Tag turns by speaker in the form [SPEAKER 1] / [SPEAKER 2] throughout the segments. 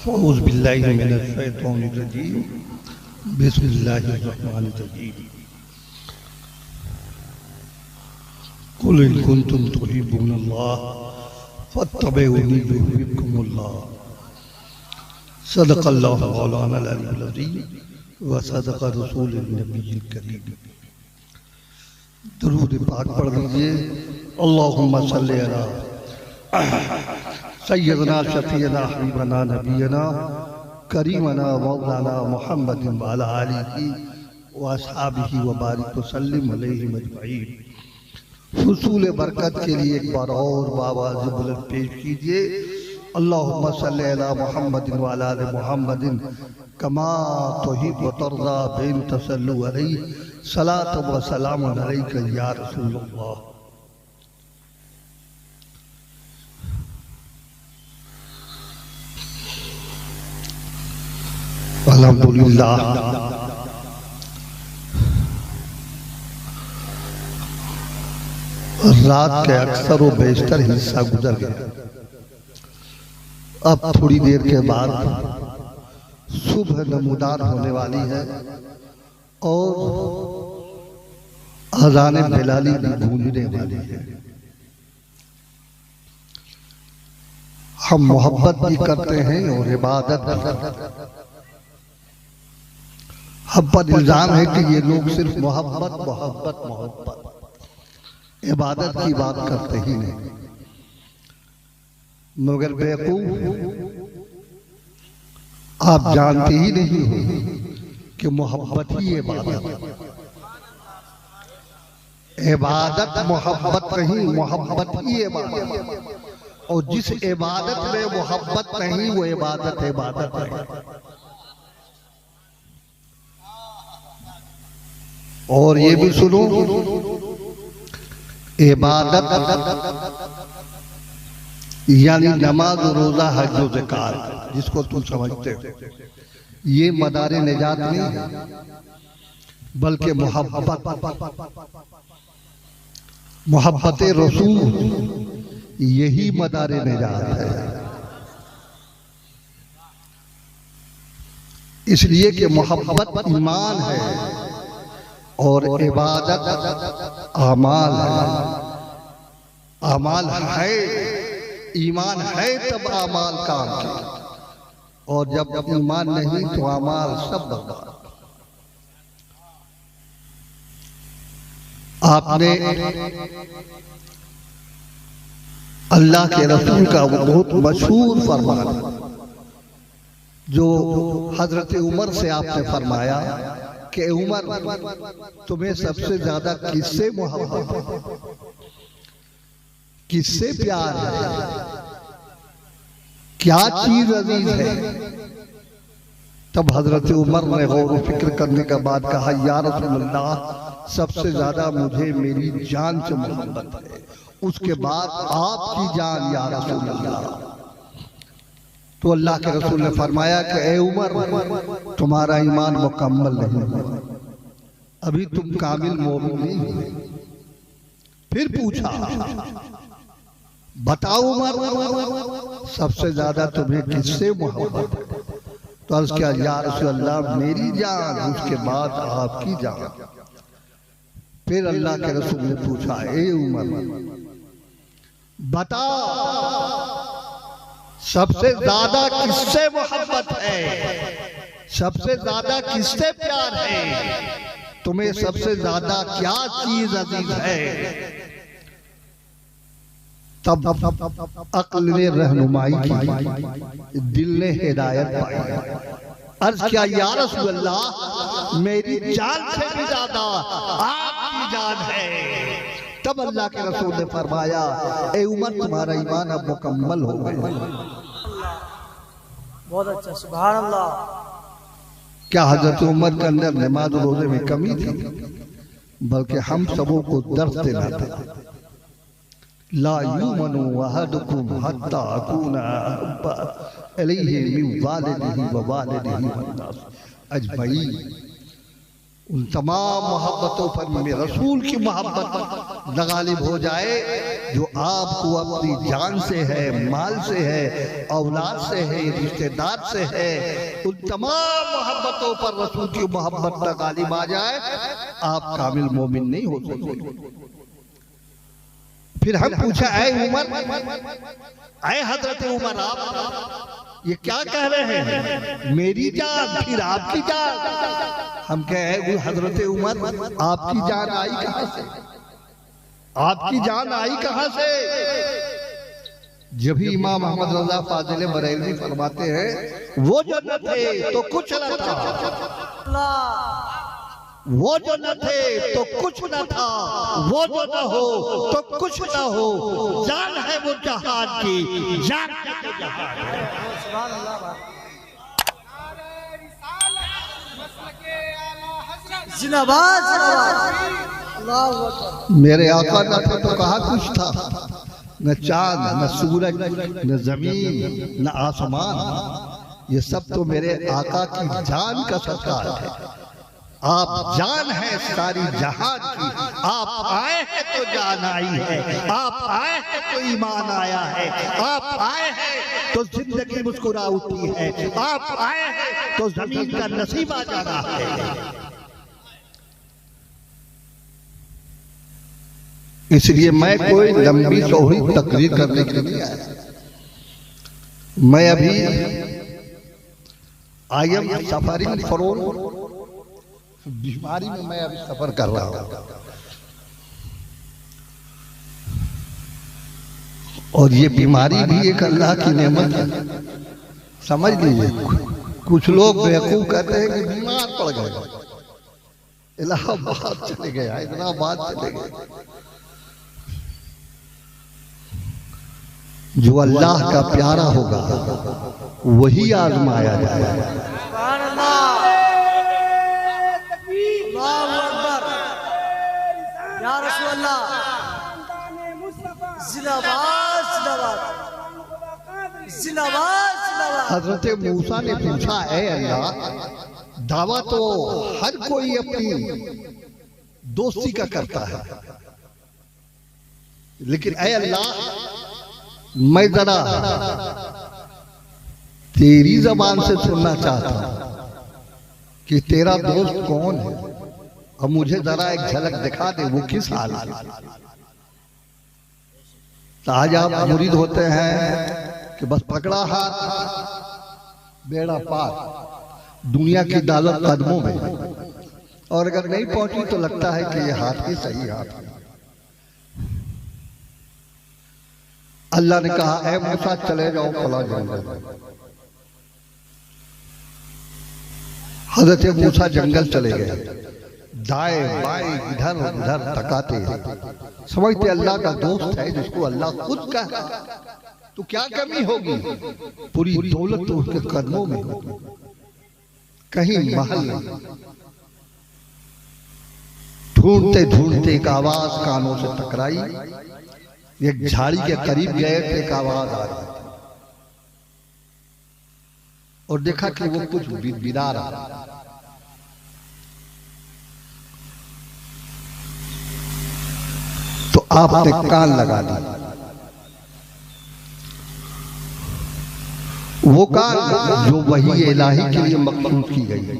[SPEAKER 1] औज़ु बिल्लाहि मिनश शैतानिर रजीम बिस्मिल्लाहिर रहमानिर रहीम कुल इन कुंतुम तुहिब्बूनल्लाह फत्तबिऊनी युहब्बुकुमुल्लाह सदक़ल्लाहु मौलानाल अलीयुल अज़ीम व सदक़ रसूलुन नबिय्युल करीम। दुरूद पाक पढ़ लीजिए। अल्लाहुम्मा सल्लि अला सय्यदना शफीना हबीबना नबीना करीमना मौलाना मुहम्मदिन व अला आलिहि व अस्हाबिहि व बारिक वसल्लिम अलैहि अजमईन। हुसूल बरकत के लिए एक बार और बावाज़ बुलंद पेश कीजिए। अल्लाहुम्मा सल्लि अला मुहम्मदिन व अला आलि मुहम्मदिन कमा तुहिब्बु व तर्ज़ा बिन तसल्लु अलैहि सलातु व सलामु अलैका या रसूलल्लाह। अल्हम्दुलिल्लाह रात के अक्सर व बेशतर हिस्सा गुजर गया। अब थोड़ी देर के बाद सुबह नमूदार होने वाली है और अज़ान बिलाली भी गूंजने वाली है। हम मोहब्बत भी करते हैं और इबादत भी करते हैं। हम पर इल्जाम है कि ये लोग सिर्फ मोहब्बत मोहब्बत मोहब्बत इबादत की बात करते ही नहीं। मगर बेवकूफ आप जानते ही नहीं हो कि मोहब्बत ही इबादत है। इबादत मोहब्बत नहीं, मोहब्बत ही इबादत। और जिस इबादत में मोहब्बत नहीं वो इबादत इबादत है। और ये भी सुनो, इबादत यानी नमाज रोजा हज और ज़कात जिसको तुम समझते हो, ये मदारे निजात नहीं है, बल्कि मोहब्बत रसूल यही मदारे निजात है। इसलिए कि मोहब्बत ईमान है और इबादत आमाल है। आमाल है, ईमान है तब आमाल काम के, और जब ईमान नहीं तो आमाल सब बर्बाद। आपने अल्लाह के रसूल का वो बहुत मशहूर फरमान जो हजरत उमर से आपने फरमाया कि उमर तुम्हें सबसे ज्यादा किससे मोहब्बत है, किससे प्यार है, क्या चीज अजीज है। तब हजरत उमर ने गौर व फिक्र करने के बाद कहा, या रसूलल्लाह सबसे ज्यादा मुझे मेरी जान से मोहब्बत है, उसके बाद आपकी जान या रसूलल्लाह। तो अल्लाह के रसूल ने फरमाया कि ए उमर तुम्हारा ईमान मुकम्मल नहीं हुआ, अभी तुम कामिल मोमिन नहीं हुए। फिर पूछा, बताओ उमर सबसे ज्यादा तुम्हें किससे मोहब्बत है। तो अर्ज़ किया, या रसूलल्लाह मेरी जान, उसके बाद आपकी जान। फिर अल्लाह के रसूल ने पूछा, ए उमर बता सबसे ज्यादा किससे मोहब्बत है, सबसे ज्यादा किससे प्यार है, तुम्हें सबसे ज्यादा क्या चीज अजीज है। तब अक्ल ने रहनुमाई की, दिल ने हिदायत पाई। अर्ज किया, या रसूलल्लाह मेरी जान से भी ज्यादा आपकी जान है। तब अल्लाह के रसूल ने फरमाया, ए उमर तुम्हारा ईमान अब मुकम्मल हो गया।
[SPEAKER 2] बहुत अच्छा, सुभान अल्लाह।
[SPEAKER 1] क्या हजरत उमर के अंदर नमाज रोजे में कमी थी, बल्कि हम सबों को दर्द देना था। ला युमनु अहदुकुम हत्ता अकूना अहब्बा इलैहि मिन वालिदिही व वालिदिही वन्नास अजमईन। उन तमाम मोहब्बतों पर मेरे रसूल की मोहब्बत गालिब हो जाए जो आपको अपनी जान से है, माल से है, औलाद से है, रिश्तेदार से है। उन तमाम मोहब्बतों पर रसूल की मोहब्बत गालिब आ जाए, आप कामिल मोमिन नहीं हो सकते। फिर हम पूछा, ऐ उमर, ऐ हजरत उमर, आप ये क्या कह रहे हैं? मेरी जान फिर आपकी जान। हम कहे हजरत उमर, आपकी जान आई कहां से? आपकी जान आई कहां से? जब ही इमाम अहमद रजा फाजिल बरेलवी फरमाते हैं, वो जो न थे तो कुछ न था, वो जो न थे तो कुछ न था, वो जो न हो तो कुछ न हो। जान है वो जहान की, जान है वो जहान है।
[SPEAKER 2] जिंदाबाद
[SPEAKER 1] मेरे आका न थे तो कहा कुछ था? न चांद, न सूरज, न जमीन, न आसमान। ये सब तो मेरे आका की जान का सत्कार है। आप जान है सारी जहान की। आप आए हैं तो जान आई है, आप आए हैं तो ईमान आया है, आप आए हैं तो जिंदगी मुस्कुरा उठी है, आप आए हैं तो जमीन का नसीब आ जाना है। इसलिए मैं कोई लंबी चौड़ी तकरीर करने के लिए नहीं आया। मैं अभी आई एम सफरिंग फ्रॉम, बीमारी में मैं अभी सफर कर रहा हूं। और ये बीमारी भी एक अल्लाह की नेमत है, समझ लीजिए। कुछ लोग बेवकूफ कहते हैं कि बीमार पड़ गए, इलाहाबाद चले गए, हैदराबाद चले गए। जो अल्लाह का प्यारा होगा वही आजमाया जाएगा।
[SPEAKER 2] या रसूल अल्लाह, जिंदाबाद जिंदाबाद जिंदाबाद जिंदाबाद।
[SPEAKER 1] हजरत मूसा ने पूछा, ऐ अल्लाह, दावा तो हर कोई अपनी दोस्ती का करता है, लेकिन ऐ अल्लाह, मैं जरा तेरी जबान से सुनना चाहता हूं कि तेरा दोस्त कौन है, और मुझे जरा एक झलक दिखा दे, वो किस हाल है। तो आज आप मुरीद होते हैं कि बस पकड़ा हाथ बेड़ा पार, दुनिया की दौलत कदमों में, और अगर नहीं पहुंची तो लगता है कि ये हाथ ही सही हाथ है। अल्लाह ने कहा, ऐ मूसा चले जाओ फला जंगल। हजरत मूसा जंगल चले गए, दाएं बाएं इधर उधर तकाते, समझते अल्लाह का दोस्त है जिसको अल्लाह खुद कहा, तो क्या कमी होगी, पूरी दौलत तो उसके कदमों में होगी, कहीं महल नहीं। ढूंढते ढूंढते एक आवाज कानों से टकराई, एक झाड़ी के करीब गए तो एक आवाज आ रही थी, और देखा कि वो कुछ बिदा रहा। तो आपने कान लगा दी। वो कान जो वही इलाही के लिए मखसूस की गई थी।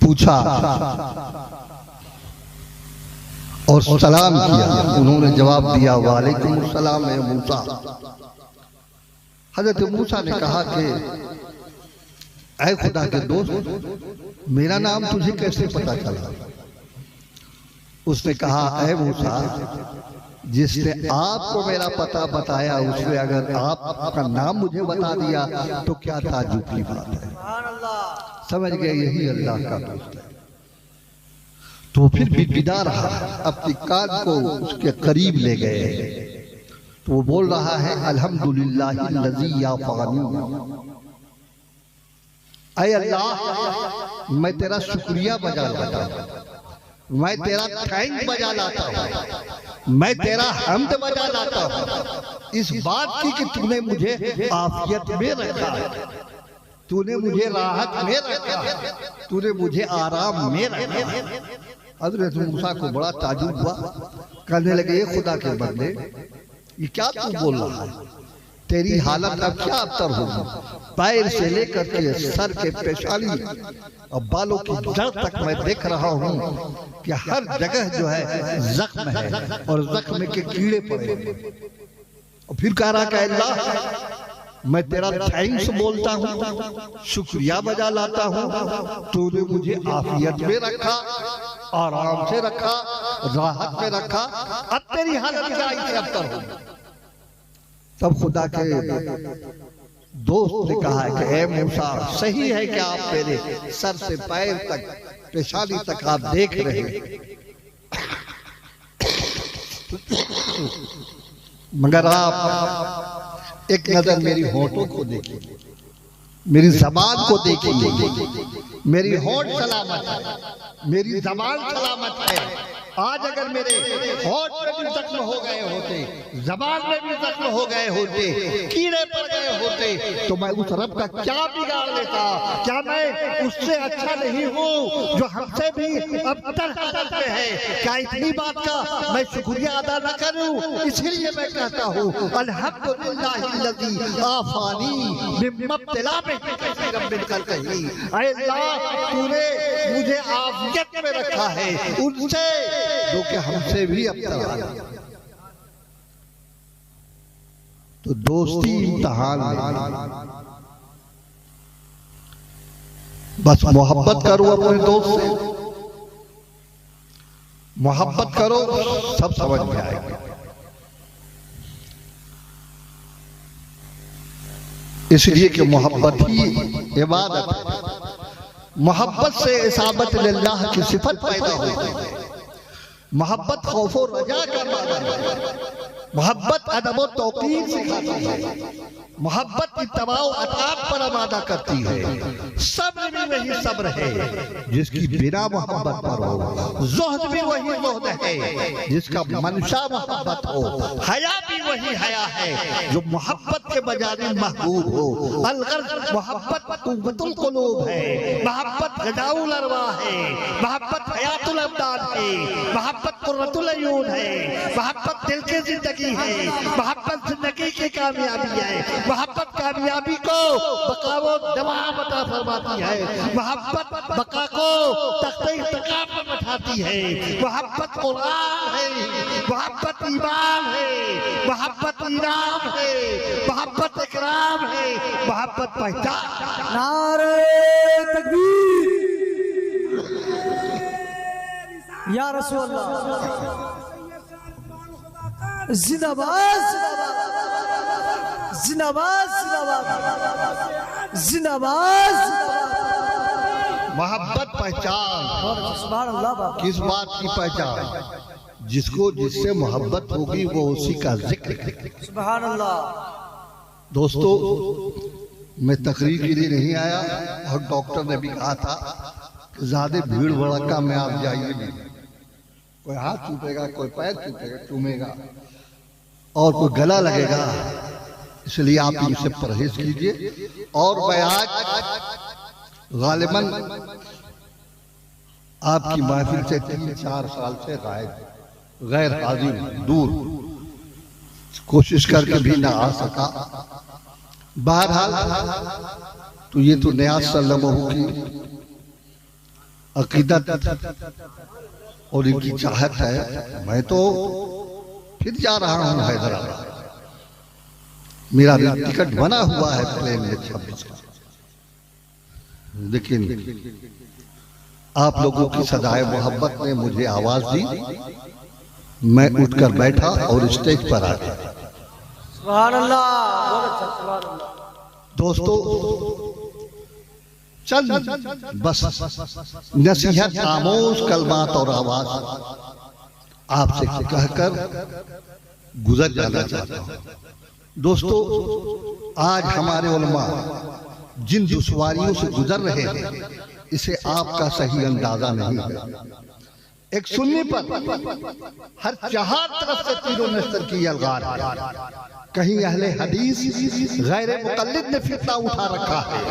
[SPEAKER 1] पूछा और सलाम किया, उन्होंने जवाब दिया, वालेकुम सलाम ए मूसा। हजरत मूसा ने कहा कि ऐ खुदा के दोस्त, मेरा नाम तुझे कैसे पता चला? उसने कहा, ऐ मूसा, जिसने आपको मेरा पता बताया उसने अगर आपका नाम मुझे बता दिया तो क्या ताज्जुब की बात है। समझ गए, यही अल्लाह का दोस्त है। तो फिर भी बिदा रहा, अपनी कान को उसके करीब ले गए, तो वो बोल रहा है, अल्हम्दुलिल्लाहिल्लज़ी याफ़ानी, ऐ अल्लाह, मैं तेरा शुक्रिया बजा लाता हूँ, मैं तेरा थैंक बजा लाता हूँ, मैं तेरा हम्द बजा लाता हूँ इस बात की कि तूने मुझे आफियत में रखा है। तूने मुझे राहत में रखा, तूने मुझे आराम में रखा। हज़रत मूसा को बड़ा ताजुब हुआ, कहने लगे खुदा के बंदे ये क्या तू बोल रहा है, तेरी हालत अब क्या अबतर होगी, पैर से लेकर के सर के पेशानी और बालों की जड़ तक मैं देख रहा हूँ कि हर जगह जो है जख्म है और जख्म के कीड़े पड़े। और फिर कह रहा कि अल्लाह मैं तेरा थैंक्स बोलता हूँ, शुक्रिया बजा लाता हूँ, तूने मुझे आफियत में रखा, आराम से रखा, राहत में रखा, अब तेरी हालत क्या इससे अबतर होगी। तब खुदा के दोस्त ने कहा है कि ए मूसा सही है कि आप मेरे सर से पैर तक पेशानी तक आप देख रहे हैं, मगर आप एक नजर मेरी होठों को देखिए, मेरी जबान को देखिए, मेरी होठ सलामत है, मेरी जबान सलामत है। आज अगर मेरे होठ में भी जख्म हो गए होते, जबान में भी जख्म हो गए होते, कीड़े पड़ गए होते, तो मैं उस रब का क्या बिगाड़ लेता। क्या मैं उससे अच्छा नहीं हूँ जो हमसे भी अबतर हालत में है? क्या इतनी बात का मैं शुक्रिया अदा न करूँ? इसलिए मैं कहता हूँ अल्हम्दुलिल्लाहिल्लज़ी आफानी मिम्मब्तिला बिही मिनकल कही। अल्लाह तूने मुझे आफियत में रखा है उनसे जो कि हमसे भी अबतर है। तो दोस्ती इम्तिहान है, बस मोहब्बत करो अपने दोस्त से, मोहब्बत करो सब समझ में आएगा। इसलिए कि मोहब्बत ही इबादत है। मोहब्बत से इसाबत लिल्लाह की सिफत पैदा होती है। मोहब्बत खौफ और रजा का माना है। मोहब्बत अदब और तौकीर सिखाती है। मोहब्बत इत्तबा और अताअत पर आमादा करती है। सब्र भी वही सब्र है जिसकी बिना मोहब्बत पर हो। ज़ुहद भी वही ज़ुहद है जिसका मंशा मोहब्बत हो। हया भी वही हया है जो मोहब्बत के बजाय महबूब हो। अलगर्ज मोहब्बत कुव्वतुल कुलूब है, मोहब्बत गजाउल अरवाह है, मोहब्बत हयातुल अब्दान है, मोहब्बत कुर्रतुल अयून है, मोहब्बत दिल की जिंदगी है, मोहब्बत जिंदगी की कामयाबी है। मोहब्बत कामयाबी को बका व दवाम अता फरमाती है। मोहब्बत बका को तख्ते इत्तिका पर बैठाती है। मोहब्बत कुरान है, मोहब्बत ईमान है, मोहब्बत इनाम है, मोहब्बत इकराम है, मोहब्बत पहचान।
[SPEAKER 2] नारे तकबीर या रसूल अल्लाह, जिंदाबाद जिंदाबाद जिंदाबाद जिंदाबाद।
[SPEAKER 1] मोहब्बत पहचान,
[SPEAKER 2] सुभान अल्लाह।
[SPEAKER 1] किस बात की पहचान? जिसको जिससे मोहब्बत होगी वो उसी का जिक्र करे।
[SPEAKER 2] सुभान अल्लाह।
[SPEAKER 1] दोस्तों मैं तकरीर के लिए नहीं आया और डॉक्टर ने भी कहा था कि ज्यादा भीड़ भड़का में आप जाइए नहीं, कोई हाथ चूमेगा, कोई पैर चूमेगा और कोई गला लगेगा, इसलिए आप इनसे परहेज कीजिए। और मैं आज गालिबन आपकी महफिल से 3-4 साल से गायब, गैर हाजिर, दूर, कोशिश करके भी ना आ सका। बहरहाल तो ये तो नियाज़ सल्लल्लाहु की अकीदत और इनकी चाहत है। मैं तो फिर जा रहा हूँ हैदराबाद, मेरा टिकट बना हुआ है प्लेन में 26 का, लेकिन आप लोगों की सदाए मोहब्बत ने मुझे आवाज दी, मैं उठकर बैठा और स्टेज पर आ गया।
[SPEAKER 2] सुभान अल्लाह, सुभान अल्लाह।
[SPEAKER 1] दोस्तों चल बस नसीहत आमोज कलमात और आवाज आपसे कहकर गुजर जाना चाहता हूँ। दोस्तों आज हमारे उलमा जिन दुश्वारियों से गुजर रहे हैं इसे आपका सही अंदाजा नहीं है। एक सुन्नी पर हर चार तरफ से तीरों नस्तर की यलगार है। कहीं अहले हदीस गैर मुक़ल्लिद ने फितना उठा रखा है,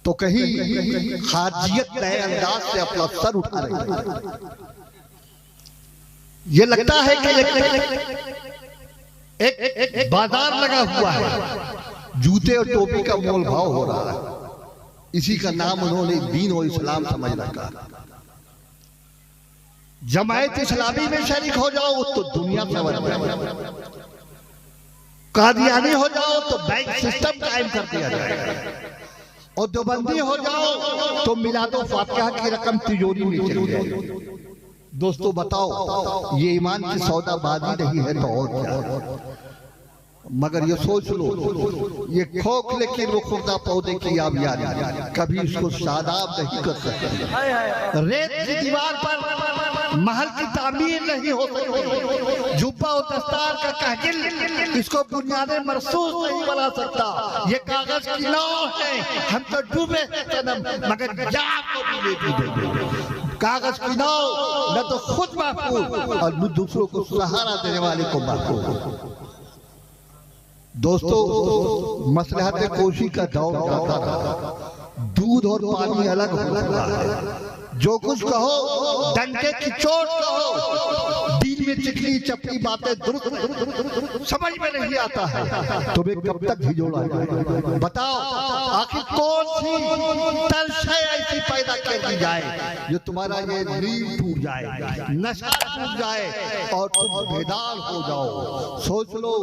[SPEAKER 1] तो कहीं हाजियत नए अंदाज से अपना सर उठा रही है। ये लगता है कि एक बाजार लगा हुआ है, जूते और टोपी का मोल भाव हो रहा है। इसी का नाम उन्होंने दीन और इस्लाम समझ रखा। जमायत इस्लामी में शरीक हो जाओ तो दुनिया समझ जाए, कादियानी हो जाओ तो बैंक सिस्टम कायम कर दिया जाएगा, और देवबंदी हो जाओ तो मिलादो फातिहा की रकम तिजोरी में चली जाएगी। दोस्तों बताओ, ये ईमान की सौदाबाजी नहीं है तो और क्या? मगर ये सोच लो, ये खोखले की रुखुर्दा पौधे की आबियारी कभी इसको शादाब नहीं कर सकते। रेत की दीवार पर महल की तामीर नहीं हो सकती। जुब्बा और दस्तार का कहगिल इसको बुनियादें मरसूस नहीं बना सकता। ये कागज की नाव है, हम तो डूबे हैं सनम, मगर जान को भी ले डूबे। कागज की नाव न तो खुद महफूज और दूसरों को सहारा देने वाले को महफूज। दोस्तों, मसलहत कोशी का दौर जाता था, दूध और पानी अलग हो रहा है। जो कुछ कहो, डंके की चोट कहो, दिल में चिकनी चपटी बातें दुरुस्त समझ में नहीं आता है। तुम्हें कब तक झिझोड़ा जाए? बताओ, आखिर कौन सी तर्श है ऐसी पैदा कर दी जाए जो तुम्हारा ये नींद टूट जाए, नशा टूट जाए और तुम बेदार हो जाओ। सोच लो,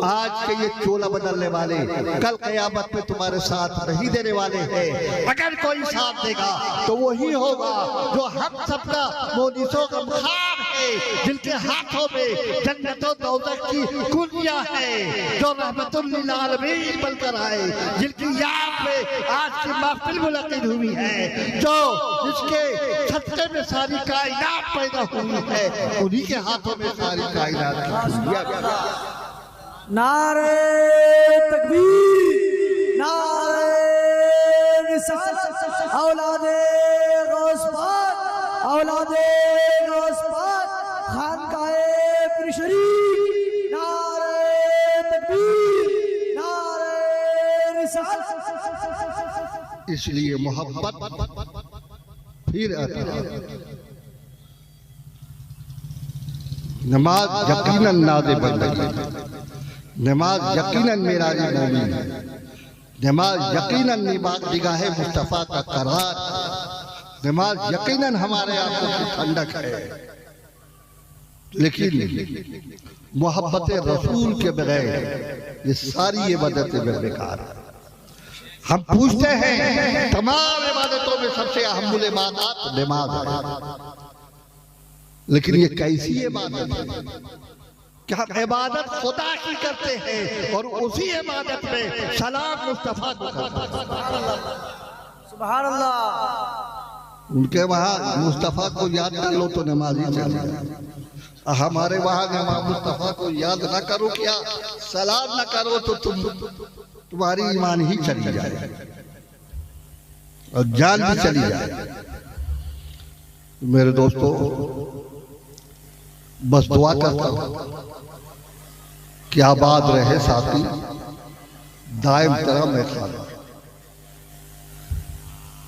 [SPEAKER 1] आज के ये चोला बदलने वाले कल कयामत में तुम्हारे साथ नहीं देने वाले हैं। अगर कोई साथ देगा तो वही होगा जो हम सबका मोनिसों का मुखार है, जिनके हाथों में जन्नतों दौलत की कुंजियां है, जो रहमतुल लिल आलमीन बनकर आए, जिनकी याद में आज की महफिल मुनक़िद हुई है, जो जिसके सत्ते में सारी कायनात पैदा हुई है, उन्हीं के हाथों में सारी कायनात की कुंजियां।
[SPEAKER 2] नारे तकबीर, नारे रिसालत, औलादे गौस पाक, औलादे गौस पाक, खानकाए पीर शरीफ, नारे तकबीर, नारे रिसालत।
[SPEAKER 1] इसलिए मोहब्बत फिर आती है। नमाज यकीनन नाज़े बंदगी, नमाज यकीनन मेराज मोमिन है, नमाज यकीनन निगाहे मुस्तफ़ा का करार, नमाज यकीनन हमारे आंखों की ठंडक है। लेकिन मोहब्बत रसूल के बगैर ये सारी इबादतें बेकार है। हम पूछते हैं, तमाम इबादतों में सबसे अहम इबादत नमाज है, लेकिन ये कैसी इबादत है? कि हम इबादत खुदा की करते हैं और उसी इबादत में सलाम मुस्तफा को करते हैं।
[SPEAKER 2] सुभान अल्लाह।
[SPEAKER 1] उनके वहाँ मुस्तफा को याद कर लो तो नमाजी चले, हमारे वहाँ नमाज मुस्तफा को याद न करो, क्या सलाम न करो तो तुम्हारी ईमान ही चली जाए और जान भी चली जाए। मेरे दोस्तों, बस दुआ करता हूं कि आबाद रहे साथी, दायम तरह में खाना।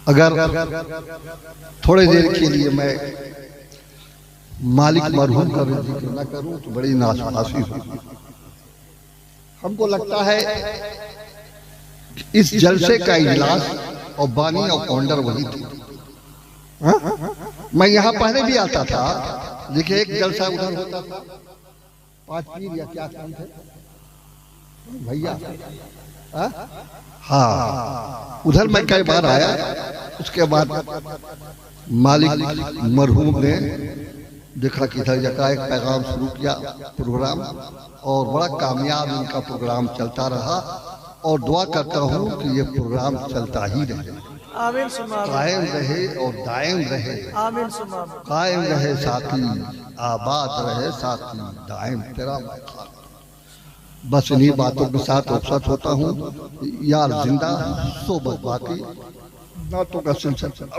[SPEAKER 1] अगर थोड़ी देर के लिए मैं मालिक मरहूम का जिक्र न करूं तो बड़ी नाशपासी होगी। हमको लगता है इस जलसे का इजलास और बानी और फाउंडर वही थी। मैं यहाँ पहले भी आता था, देखिए एक जलसा उधर होता था, 5 पीर या क्या काम थे भैया, हाँ उधर मैं कई बार आया। उसके बाद मालिक मरहूम ने देखा कि इधर जगह एक पैगाम शुरू किया प्रोग्राम, और बड़ा कामयाब इनका प्रोग्राम चलता रहा, और दुआ करता हूँ कि ये प्रोग्राम चलता ही रहे,
[SPEAKER 2] आमीन,
[SPEAKER 1] कायम रहे और दायम रहे,
[SPEAKER 2] आमीन,
[SPEAKER 1] कायम रहे साथी, आबाद रहे साथी, दायम तेरा मैं खाना। बस इन्हीं बातों के साथ रुखसत होता हूँ। यार जिंदा सोबत बाकी बातों का सिलसिला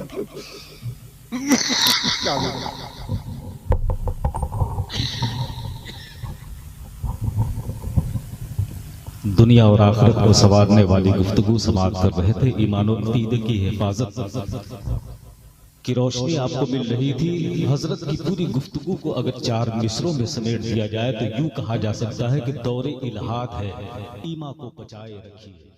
[SPEAKER 3] दुनिया और आखिरत को संवारने वाली गुफ्तगू समाप्त कर रहे थे। ईमान और अकीदे की हिफाजत की रोशनी आपको मिल रही थी। हजरत की पूरी गुफ्तगू को अगर 4 मिसरों में समेट दिया जाए तो यूं कहा जा सकता है कि दौरे इल्हाद है, ईमा को बचाए रखिए।